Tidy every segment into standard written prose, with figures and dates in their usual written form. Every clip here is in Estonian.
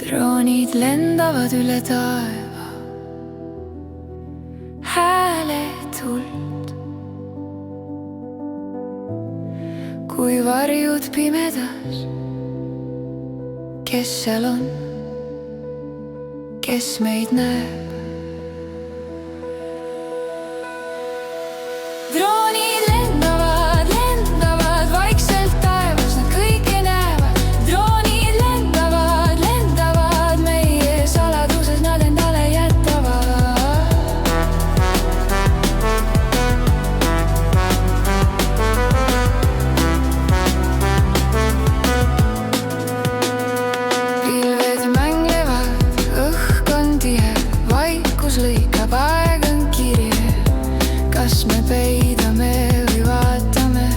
droonid lendavad üle taeva, hääletult, kui varjud pimedas. Kes seal on, kes meid näeb? Droonid lendavad, lendavad vaikselt taevas, nad kõike näevad. Droonid lendavad, lendavad meie saladuses, nad endale jätavad. Pilved mängivad, õhk on tihe, vaikus lõikab, aeg on kirje. Kas me peidame või vaatame?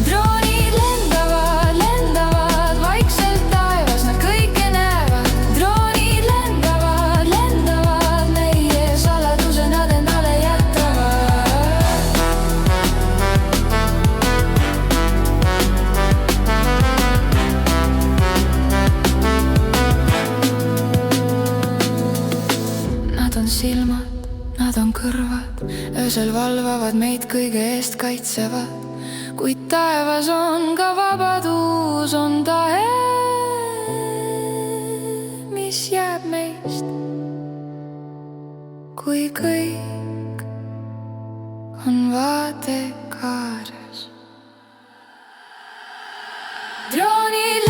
Droonid lendavad, lendavad vaikselt taevas, nad kõike näevad. Droonid lendavad, lendavad meie saladuse, nad endale jätavad. Nad on silmad, nad on kõrvad, öösel valvavad meid, kõige eest kaitsevad. Kuid taevas on ka vabadus, on tahe, mis jääb meist, kui kõik on vaatekaares. Droonid